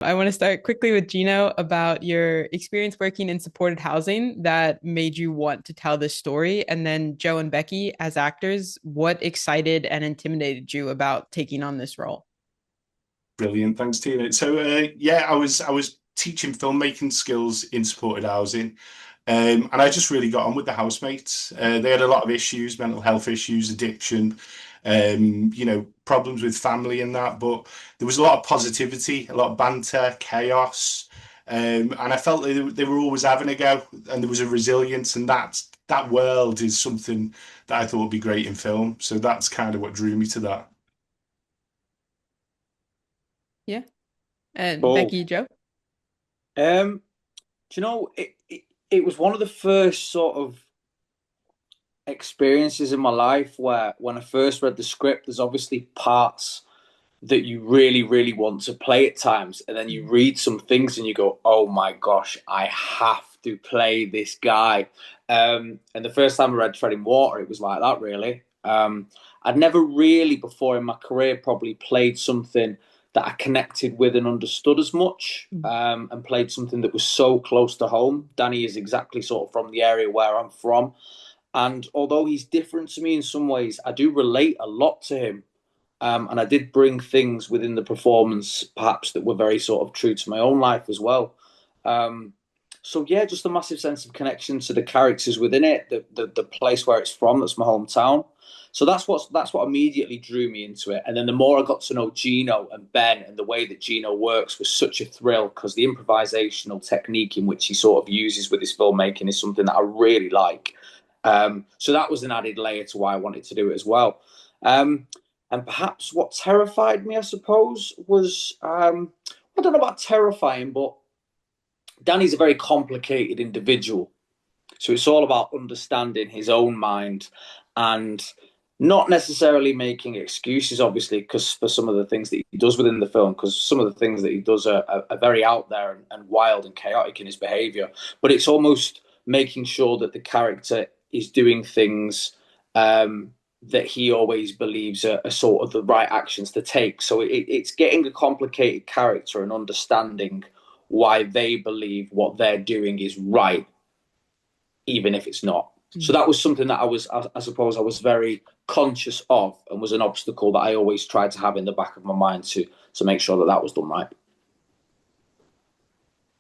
I want to start quickly with Gino about your experience working in supported housing that made you want to tell this story. And then Joe and Becky, as actors, what excited and intimidated you about taking on this role? Brilliant, thanks, Tina. So, yeah, I was teaching filmmaking skills in supported housing, and I just really got on with the housemates. They had a lot of issues, mental health issues, addiction, problems with family and that. But there was a lot of positivity, a lot of banter, chaos, and I felt they were always having a go, and there was a resilience, and that world is something that I thought would be great in film. So that's kind of what drew me to that. Yeah. And Cool. Becky, Joe? Um, do you know, it was one of the first sort of experiences in my life where when I first read the script, there's obviously parts that you really, really want to play at times. And then you read some things and you go, oh my gosh, I have to play this guy. And the first time I read Treading Water, it was like that, really. I'd never really before in my career probably played something that I connected with and understood as much, and played something that was so close to home. Danny is exactly sort of from the area where I'm from. And although he's different to me in some ways, I do relate a lot to him. And I did bring things within the performance, perhaps that were very sort of true to my own life as well. Um, so yeah, just a massive sense of connection to the characters within it, the place where it's from, that's my hometown. So that's what immediately drew me into it. And then the more I got to know Gino and Ben and the way that Gino works was such a thrill because the improvisational technique in which he sort of uses with his filmmaking is something that I really like. So that was an added layer to why I wanted to do it as well. And perhaps what terrified me, I suppose, was I don't know about terrifying, but Danny's a very complicated individual. So it's all about understanding his own mind and not necessarily making excuses, obviously, because for some of the things that he does within the film, because some of the things that he does are very out there and wild and chaotic in his behavior. But it's almost making sure that the character is doing things that he always believes are sort of the right actions to take. So it's getting a complicated character and understanding why they believe what they're doing is right even if it's not. So that was something that I suppose, I was very conscious of, and was an obstacle that I always tried to have in the back of my mind to make sure that that was done right.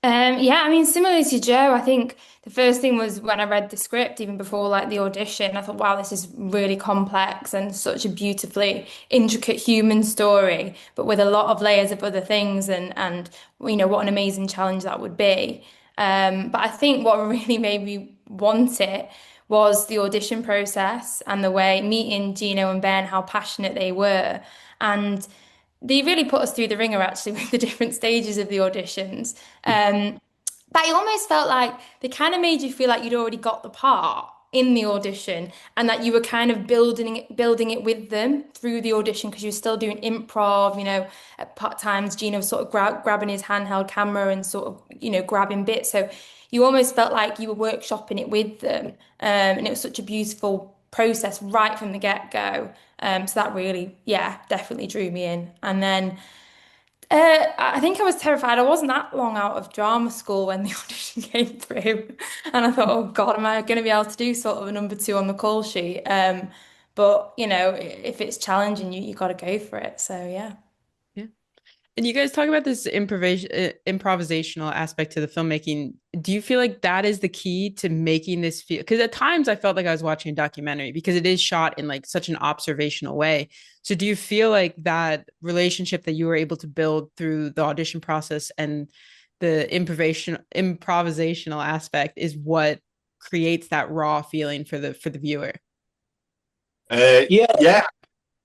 Yeah, I mean, similarly to Joe, I think the first thing was when I read the script, even before like the audition, I thought, wow, this is really complex and such a beautifully intricate human story, but with a lot of layers of other things and what an amazing challenge that would be. But I think what really made me want it was the audition process and the way meeting Gino and Ben, how passionate they were. And they really put us through the ringer actually with the different stages of the auditions. But it almost felt like they kind of made you feel like you'd already got the part in the audition and that you were kind of building it with them through the audition because you were still doing improv, at part times Gino was sort of grabbing his handheld camera and sort of, grabbing bits. So you almost felt like you were workshopping it with them. And it was such a beautiful process right from the get-go. So that really, yeah, definitely drew me in. And then I think I was terrified. I wasn't that long out of drama school when the audition came through. And I thought, oh God, am I going to be able to do sort of a number two on the call sheet? But, if it's challenging, you got to go for it. So, yeah. Yeah. And you guys talk about this improvisational aspect to the filmmaking. Do you feel like that is the key to making this feel? Because at times I felt like I was watching a documentary because it is shot in like such an observational way. So do you feel like that relationship that you were able to build through the audition process and the improvisational aspect is what creates that raw feeling for the viewer? Yeah, Yeah.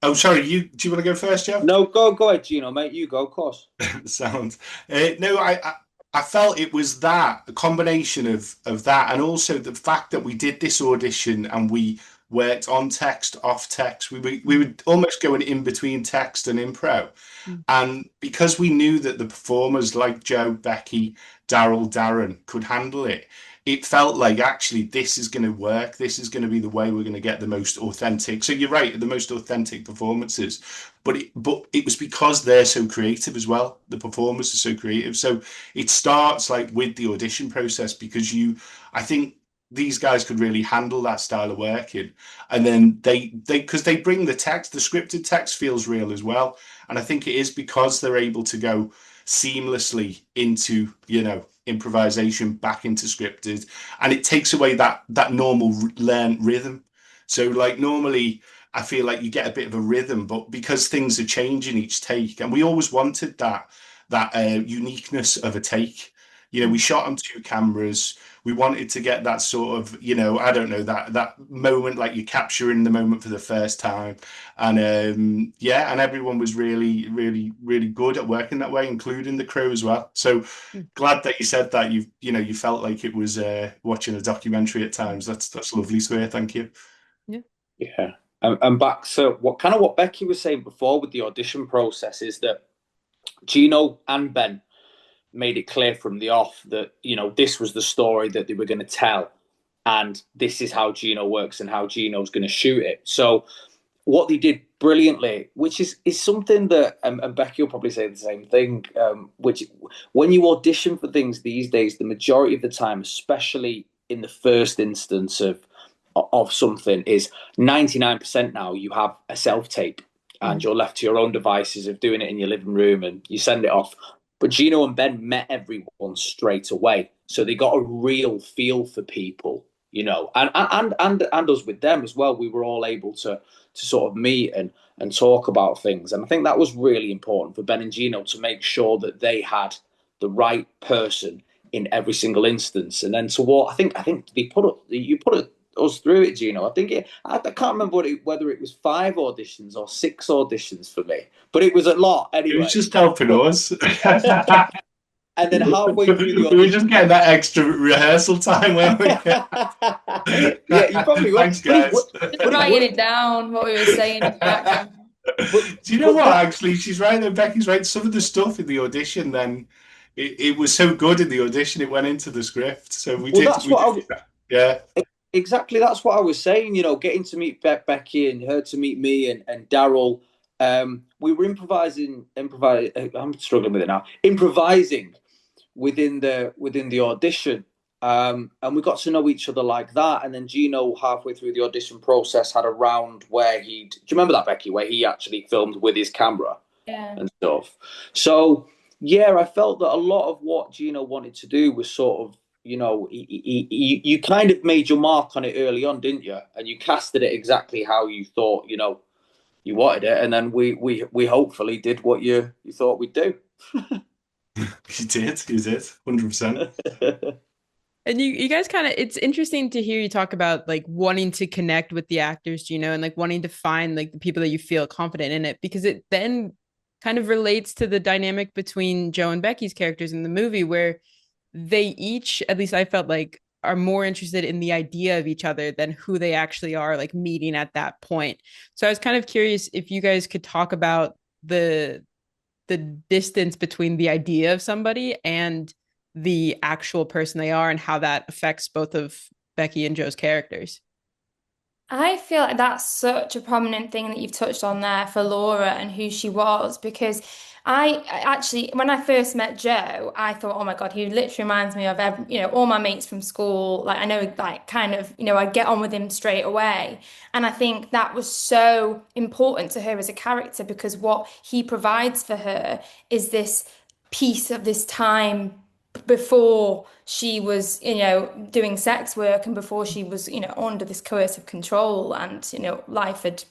Oh, sorry. Do you want to go first, Jeff? no, go ahead, Gino, mate. You go, of course. Sounds. No, I felt it was that a combination of that, and also the fact that we did this audition and we worked on text, off text. We would almost go in between text and improv. Mm. And because we knew that the performers like Joe, Becky, Daryl, Darren could handle it, it felt like actually this is going to work. This is going to be the way we're going to get the most authentic. So you're right, the most authentic performances. But it was because they're so creative as well. The performers are so creative. So it starts like with the audition process because I think these guys could really handle that style of working. And then because they bring the text, the scripted text feels real as well. And I think it is because they're able to go seamlessly into, improvisation back into scripted, and it takes away that normal learned rhythm. So like normally I feel like you get a bit of a rhythm, but because things are changing each take, and we always wanted that uniqueness of a take. We shot on two cameras. We wanted to get that sort of, I don't know, that moment like you're capturing the moment for the first time. And yeah, and everyone was really, really, really good at working that way, including the crew as well. So glad that you said that you felt like it was watching a documentary at times. That's lovely to hear. Thank you. Yeah. Yeah. And back to what Becky was saying before with the audition process is that Gino and Ben made it clear from the off that, this was the story that they were going to tell. And this is how Gino works and how Gino's going to shoot it. So what they did brilliantly, which is something that, and Becky will probably say the same thing, which when you audition for things these days, the majority of the time, especially in the first instance of something, is 99% now you have a self-tape and you're left to your own devices of doing it in your living room and you send it off. But Gino and Ben met everyone straight away. So they got a real feel for people, and us with them as well. We were all able to sort of meet and talk about things. And I think that was really important for Ben and Gino to make sure that they had the right person in every single instance. And then I think you put us through it, Gino. I can't remember whether it was 5 auditions or 6 auditions for me, but it was a lot anyway. It was just helping us. And then halfway through the audition, we were just getting that extra rehearsal time, weren't we? Yeah, you probably were. Thanks, guys. Writing it down, what we were saying. Do you know what? Actually, she's right. There, Becky's right. Some of the stuff in the audition, then it was so good in the audition, it went into the script. So yeah. Exactly, that's what I was saying. Getting to meet Becky and her to meet me and Daryl. We were improvising. I'm struggling with it now. Improvising within the audition, and we got to know each other like that. And then Gino, halfway through the audition process, had a round where do you remember that, Becky, where he actually filmed with his camera and stuff. So yeah, I felt that a lot of what Gino wanted to do was sort of, you kind of made your mark on it early on, didn't you? And you casted it exactly how you thought, you wanted it, and then we hopefully did what you thought we'd do. You did, 100%. And you guys it's interesting to hear you talk about like wanting to connect with the actors, and like wanting to find like the people that you feel confident in it, because it then kind of relates to the dynamic between Joe and Becky's characters in the movie, where they each, at least I felt like, are more interested in the idea of each other than who they actually are, like meeting at that point. So I was kind of curious if you guys could talk about the distance between the idea of somebody and the actual person they are, and how that affects both of Becky and Joe's characters. I feel like that's such a prominent thing that you've touched on there for Laura and who she was, because I actually, when I first met Joe, I thought, oh my God, he literally reminds me of all my mates from school. Like I know, like kind of, I get on with him straight away. And I think that was so important to her as a character, because what he provides for her is this piece of this time before she was, doing sex work, and before she was, under this coercive control, and, life had,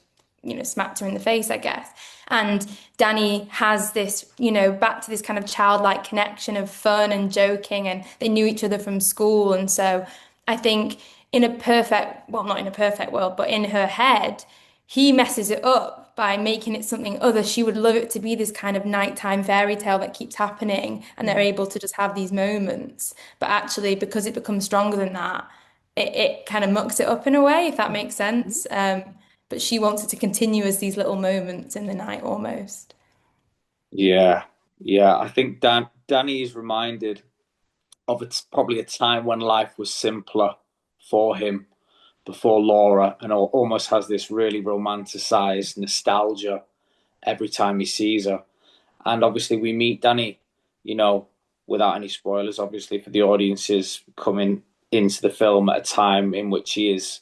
smacked her in the face, I guess. And Danny has this, back to this kind of childlike connection of fun and joking, and they knew each other from school. And so I think not in a perfect world, but in her head, he messes it up by making it something other. She would love it to be this kind of nighttime fairy tale that keeps happening, and they're able to just have these moments. But actually, because it becomes stronger than that, it kind of mucks it up in a way, if that makes sense. But she wants it to continue as these little moments in the night almost. Yeah, yeah. I think Danny is reminded of it's probably a time when life was simpler for him before Laura, and almost has this really romanticized nostalgia every time he sees her. And obviously, we meet Danny, you know, without any spoilers, obviously, for the audiences coming into the film at a time in which he is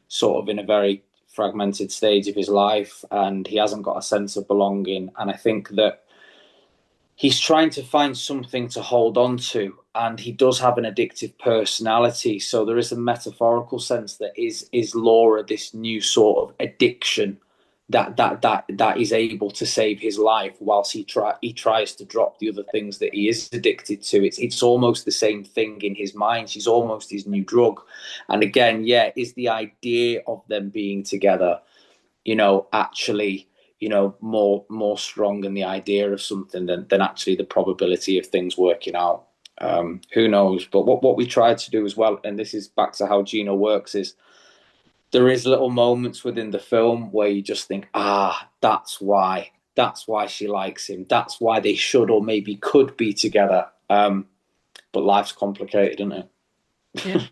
sort of in a very fragmented stage of his life and he hasn't got a sense of belonging. And I think that he's trying to find something to hold on to, and he does have an addictive personality. So there is a metaphorical sense that is Laura this new sort of addiction that is able to save his life whilst he tries to drop the other things that he is addicted to. It's almost the same thing in his mind. She's almost his new drug. And again, yeah, is the idea of them being together, actually, more strong in the idea of something than actually the probability of things working out. Who knows? But what we tried to do as well, and this is back to how Gino works, is there is little moments within the film where you just think, that's why she likes him. That's why they should or maybe could be together. But life's complicated, isn't it? Yeah.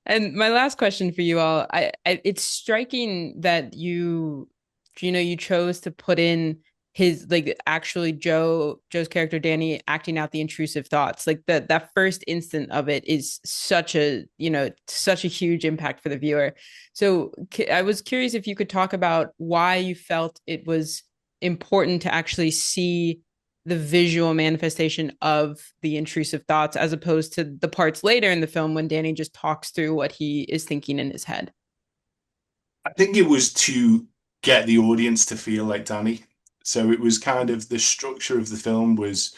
And my last question for you all, it's striking that you chose to put in his, like, actually Joe's character Danny acting out the intrusive thoughts. Like that first instant of it is such a huge impact for the viewer. So I was curious if you could talk about why you felt it was important to actually see the visual manifestation of the intrusive thoughts as opposed to the parts later in the film when Danny just talks through what he is thinking in his head. I think it was to get the audience to feel like Danny. So it was kind of the structure of the film was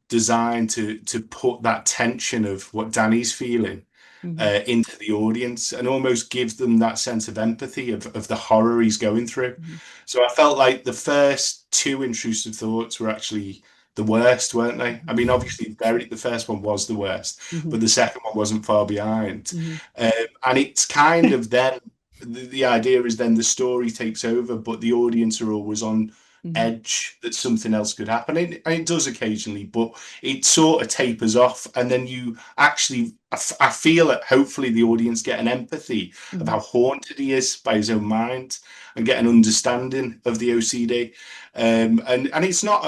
designed to put that tension of what Danny's feeling into the audience and almost gives them that sense of empathy of the horror he's going through. So I felt like the first two intrusive thoughts were actually the worst, weren't they? I mean, obviously, the first one was the worst, but the second one wasn't far behind. And it's kind of then the idea is then the story takes over, but the audience are always on edge that something else could happen. And it does occasionally, but it sort of tapers off. And then you actually, I feel that hopefully the audience get an empathy of how haunted he is by his own mind and get an understanding of the OCD. And it's not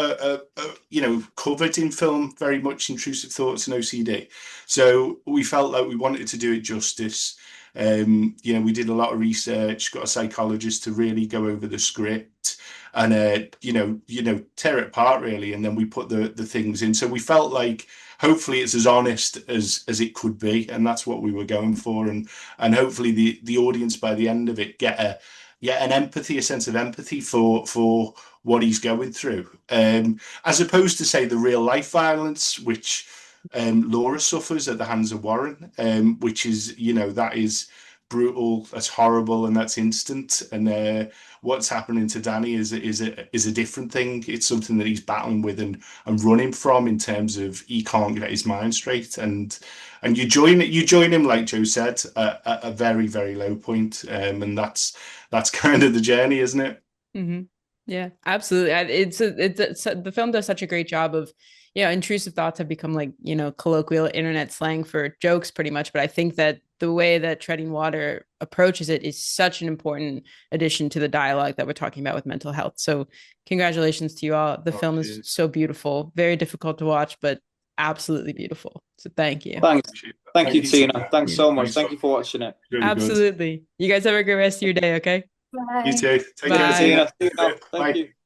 covered in film very much, intrusive thoughts and OCD. So we felt like we wanted to do it justice. We did a lot of research, got a psychologist to really go over the script and tear it apart really, and then we put the things in. So we felt like hopefully it's as honest as it could be, and that's what we were going for. And hopefully the audience by the end of it get an empathy, a sense of empathy for what he's going through, as opposed to say the real life violence which Laura suffers at the hands of Warren, which is, that is brutal, that's horrible, and that's instant. And what's happening to Danny is a different thing. It's something that he's battling with and running from, in terms of he can't get his mind straight. And you join him, like Joe said, at a very, very low point, and that's kind of the journey, isn't it? Yeah, absolutely. The film does such a great job of, intrusive thoughts have become like, colloquial internet slang for jokes pretty much. But I think that the way that Treading Water approaches it is such an important addition to the dialogue that we're talking about with mental health. So congratulations to you all. The film is so beautiful, very difficult to watch, but absolutely beautiful. So thank you. Thank you, Tina. Thanks so much. Thank you for watching it. Really absolutely good. You guys have a great rest of your day, okay? Bye. You too. Take care, Tina. Tina. Thank you.